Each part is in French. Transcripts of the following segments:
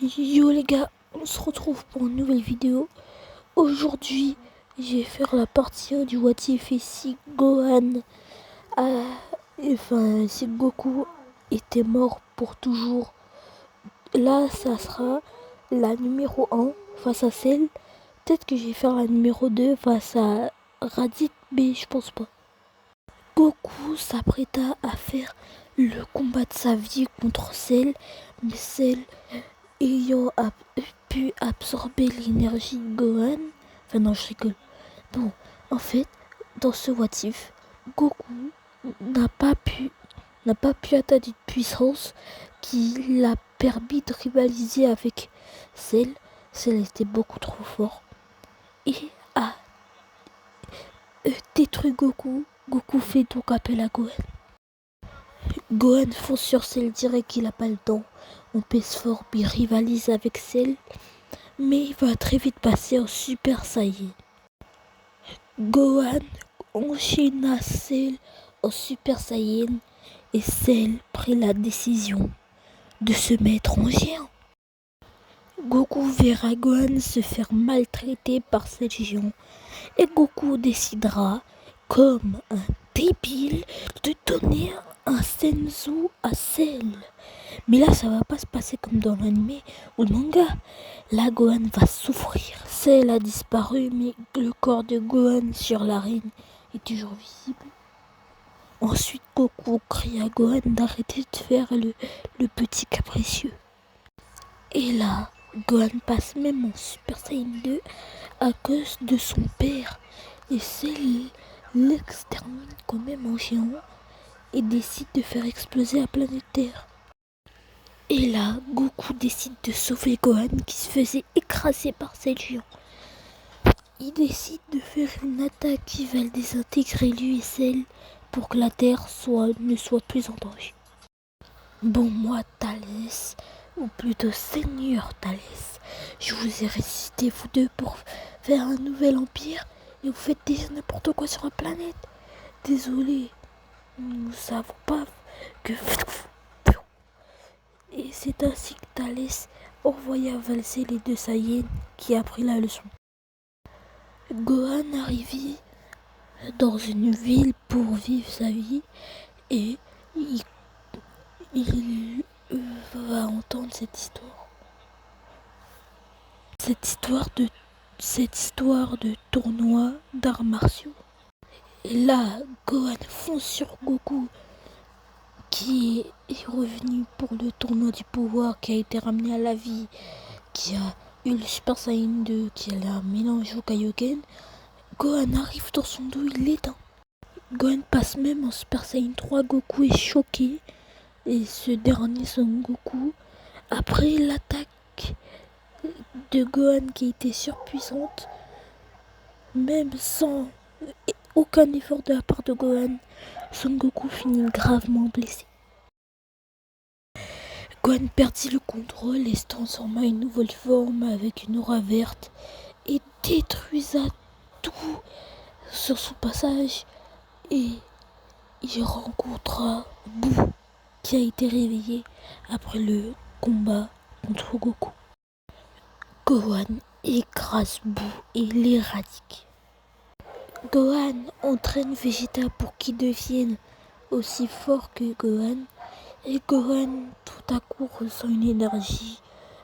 Yo les gars, on se retrouve pour une nouvelle vidéo. Aujourd'hui, je vais faire la partie du What If et si Gohan si Goku était mort pour toujours. Là, ça sera la numéro 1 face à Cell. Peut-être que je vais faire la numéro 2 face à Raditz, mais je pense pas. Goku s'apprêta à faire le combat de sa vie contre Cell, mais Cell ayant pu absorber l'énergie de Gohan. Enfin non, je rigole. Bon, en fait, dans ce What If, Goku n'a pas pu atteindre une puissance qui l'a permis de rivaliser avec Cell. Cell était beaucoup trop fort et a détruit Goku. Goku fait donc appel à Gohan. Gohan fonce sur Cell, dirait qu'il a pas le temps. On pèse fort, puis rivalise avec Cell, mais il va très vite passer en Super Saiyan. Gohan enchaîna Cell en Super Saiyan et Cell prit la décision de se mettre en géant. Goku verra Gohan se faire maltraiter par Cell géant et Goku décidera, comme un débile, de donner un senzu à Cell. Mais là, ça va pas se passer comme dans l'anime ou le manga. Là, Gohan va souffrir. Cell a disparu, mais le corps de Gohan sur l'arène est toujours visible. Ensuite, Goku crie à Gohan d'arrêter de faire le petit capricieux. Et là, Gohan passe même en Super Saiyan 2 à cause de son père. Et Cell l'extermine quand même en géant et décide de faire exploser la planète Terre. Et là, Goku décide de sauver Gohan qui se faisait écraser par Cell géant. Il décide de faire une attaque qui va le désintégrer lui et Cell pour que la Terre ne soit plus en danger. Bon, moi, Thalès, ou plutôt Seigneur Thalès, je vous ai ressuscité vous deux pour faire un nouvel empire et vous faites déjà n'importe quoi sur la planète. Désolé, nous savons pas que... Et c'est ainsi que Thalès envoya valser les deux Saiyans qui a appris la leçon. Gohan arrive dans une ville pour vivre sa vie et il va entendre cette histoire. Cette histoire de tournoi d'arts martiaux. Et là, Gohan fonce sur Goku qui est revenu pour le tournoi du pouvoir, qui a été ramené à la vie, qui a eu le Super Saiyan 2, qui a un mélange au Kaioken. Gohan arrive dans son dos, il l'éteint. Gohan passe même en Super Saiyan 3, Goku est choqué. Et ce dernier Son Goku, après l'attaque de Gohan qui était surpuissante, même sans aucun effort de la part de Gohan, Son Goku finit gravement blessé. Gohan perdit le contrôle et se transforma en une nouvelle forme avec une aura verte et détruisa tout sur son passage. Et il rencontra Boo qui a été réveillé après le combat contre Goku. Gohan écrase Boo et l'éradique. Gohan entraîne Vegeta pour qu'il devienne aussi fort que Gohan. Et Gohan tout à coup ressent une énergie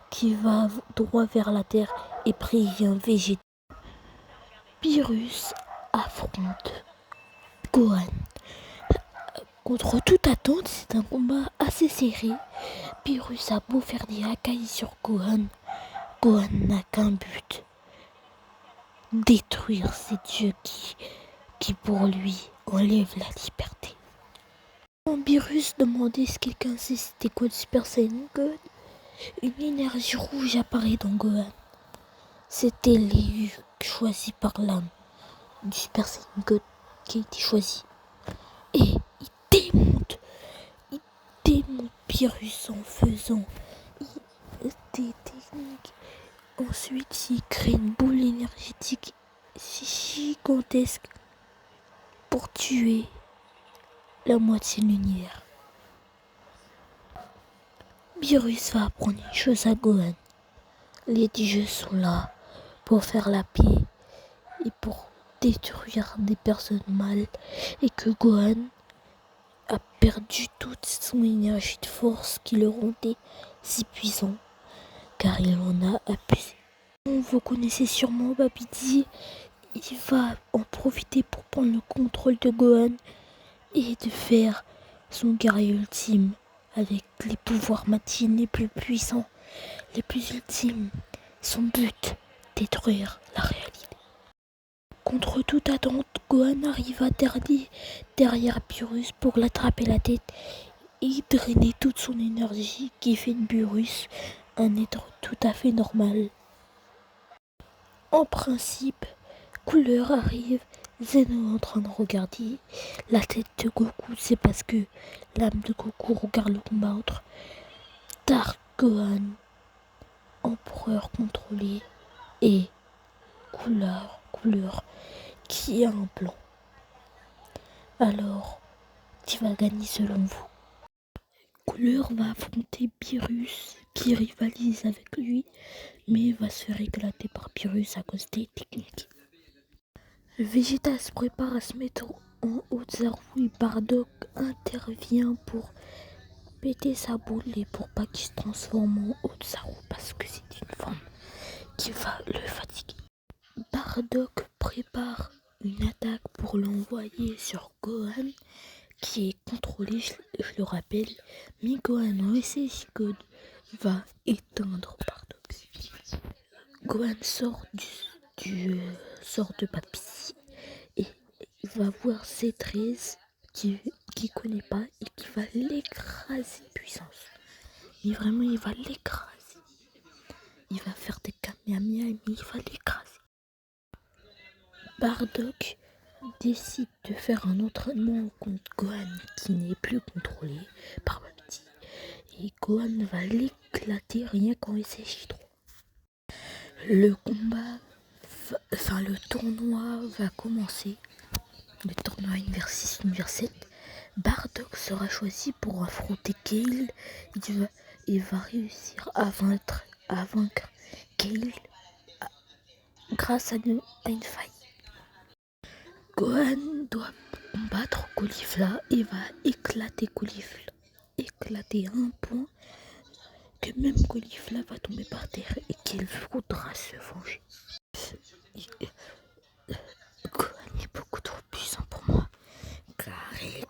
qui va droit vers la terre et prévient Vegeta. Beerus affronte Gohan. Contre toute attente, c'est un combat assez serré. Beerus a beau faire des racailles sur Gohan, Gohan n'a qu'un but: détruire ces dieux qui pour lui enlèvent la liberté. Quand Beerus demandait si quelqu'un sait c'était quoi le Super Saiyan God, une énergie rouge apparaît dans Gohan. C'était l'élu choisi par l'âme du Super Saiyan God qui a été choisi. Et il démonte Beerus en faisant des techniques. Ensuite, il crée une boule énergétique gigantesque pour tuer la moitié de l'univers. Beerus va apprendre une chose à Gohan: Les dieux sont là pour faire la paix et pour détruire des personnes mal, et que Gohan a perdu toute son énergie de force qui le rendait si puissant, car il en a abusé. Vous connaissez sûrement Babidi, il va en profiter pour prendre le contrôle de Gohan et de faire son guerrier ultime avec les pouvoirs Matin les plus puissants, les plus ultimes. Son but, détruire la réalité. Contre toute attente, Gohan arrive à derrière Beerus pour l'attraper la tête et drainer toute son énergie qui fait de Beerus un être tout à fait normal. En principe, Couleur arrive, Zeno est en train de regarder la tête de Goku, c'est parce que l'âme de Goku regarde le combat entre Dark Gohan, empereur contrôlé, et Couleur, qui a un plan. Alors, qui va gagner selon vous? Couleur va affronter Beerus, qui rivalise avec lui, mais va se faire éclater par Beerus à cause des techniques. Vegeta se prépare à se mettre en Haute-Zaru et Bardock intervient pour péter sa boule et pour pas qu'il se transforme en Haute-Zaru parce que c'est une forme qui va le fatiguer. Bardock prépare une attaque pour l'envoyer sur Gohan qui est contrôlé, je le rappelle, mais Gohan OSS Code va éteindre Bardock. Gohan sort sort de Papy et il va voir C13 qui connaît pas et qui va l'écraser de puissance. Mais vraiment, il va l'écraser. Il va faire des kamehameha, mais il va l'écraser. Bardock décide de faire un entraînement contre Gohan qui n'est plus contrôlé par Babidi. Et Gohan va l'éclater rien qu'en SSJ3. Le tournoi va commencer. Le tournoi Univers 6, Univers 7. Bardock sera choisi pour affronter Kale. Il va réussir à vaincre Kale grâce à une faille. Gohan doit combattre Caulifla et va éclater Caulifla. Éclater à un point que même Caulifla va tomber par terre et qu'il voudra se venger. Gohan est beaucoup trop puissant pour moi, car il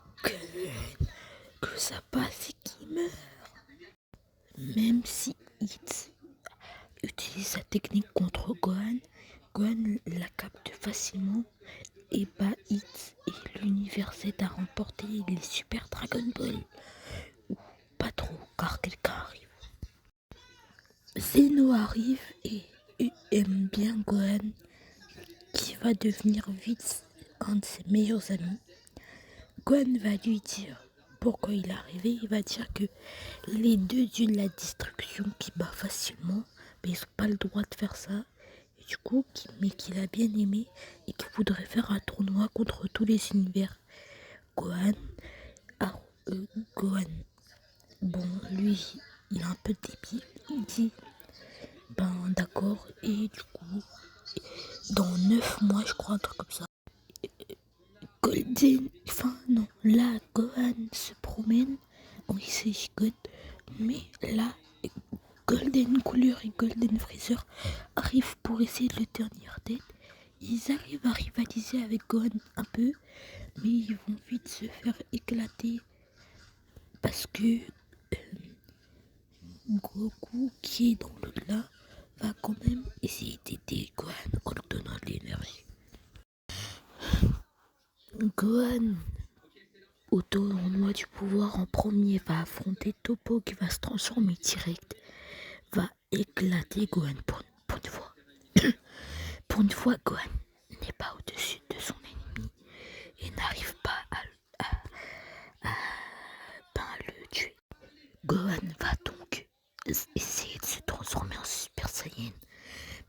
que ça passe et qu'il meurt. Même si Hitz utilise sa technique contre Gohan, Gohan la capte facilement et bat Hitz et l'univers Z a remporté les Super Dragon Ball. Ou pas trop, car quelqu'un arrive. Zeno arrive et aime bien Gohan, qui va devenir vite un de ses meilleurs amis. Gohan va lui dire pourquoi il est arrivé. Il va dire que les deux dieux de la destruction qui bat facilement, mais ils n'ont pas le droit de faire ça. Et du coup, mais qu'il a bien aimé et qu'il voudrait faire un tournoi contre tous les univers. Gohan, bon, lui, il est un peu débile. Il dit, ben d'accord, et du coup, dans 9 mois, je crois, un truc comme ça. Là, Gohan se promène en Iseji God, mais là, Golden Cooler et Golden Freezer arrivent pour essayer de le tenir tête. Ils arrivent à rivaliser avec Gohan un peu, mais ils vont vite se faire éclater parce que Goku, qui est dans l'au-delà, va quand même essayer d'aider Gohan en lui donnant de l'énergie. Gohan, au tournoi du pouvoir, en premier, va affronter Toppo qui va se transformer direct, va éclater Gohan pour une fois. Pour une fois, Gohan n'est pas au-dessus de son ennemi et n'arrive pas à le tuer. Gohan va donc essayer de se transformer en Super Saiyan,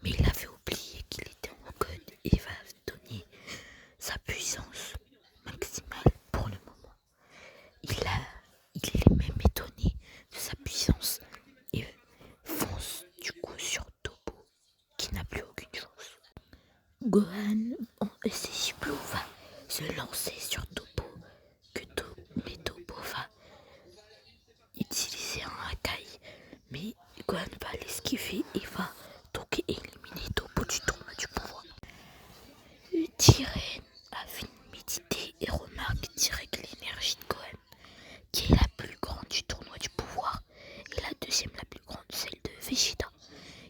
mais il avait oublié qu'il était en code et va donner sa puissance maximale pour le moment. Il est même étonné de sa puissance et fonce du coup sur Toppo. Gohan en SSJ Blue va se lancer sur Toppo, mais Toppo va utiliser un Hakai, mais Gohan va l'esquiver et va donc éliminer Toppo du tournoi du pouvoir. Jiren a fini de méditer et remarque direct l'énergie de Gohan, qui est la plus grande du tournoi du pouvoir et la deuxième la plus grande, celle de Vegeta.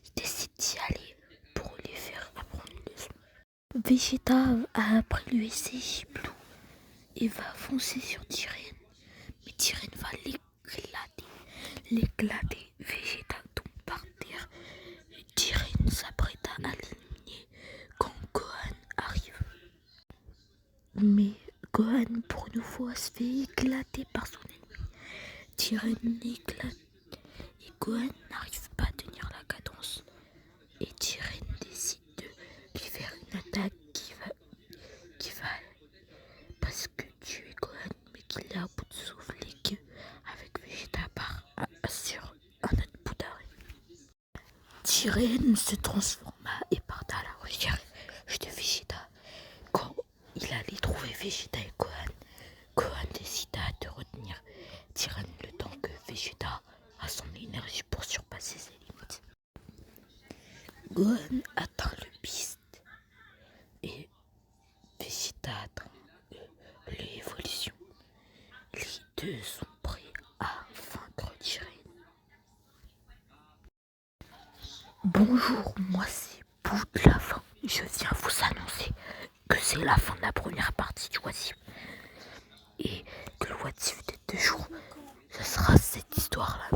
Il décide d'y aller pour lui faire apprendre une leçon. Vegeta a appris le SSJ Blue et va foncer sur Jiren, mais Jiren va l'éclater. Vegeta tombe par terre et Jiren s'apprête à l'éliminer quand Gohan arrive. Mais Gohan pour une fois se fait éclater par son ennemi. Jiren l'éclate et Gohan n'arrive pas à tenir la cadence. Et Jiren décide de lui faire une attaque qui va parce que tuer Gohan, mais qu'il est à bout de souffle et que avec Vegeta part sur un autre bout d'arrêt. Jiren se transforma et parta à la recherche de Vegeta. Quand il allait trouver Vegeta et Gohan décida de retenir Jiren le temps que Vegeta a son énergie pour surpasser ses limites. Gohan atteint le Beast et Vegeta atteint l'évolution. Les deux sont prêts à vaincre Jiren. Bonjour, moi c'est Bout de la fin. Je viens vous annoncer que c'est la fin de la première partie du What If. Et que le What If des 2 jours, ce sera cette histoire-là.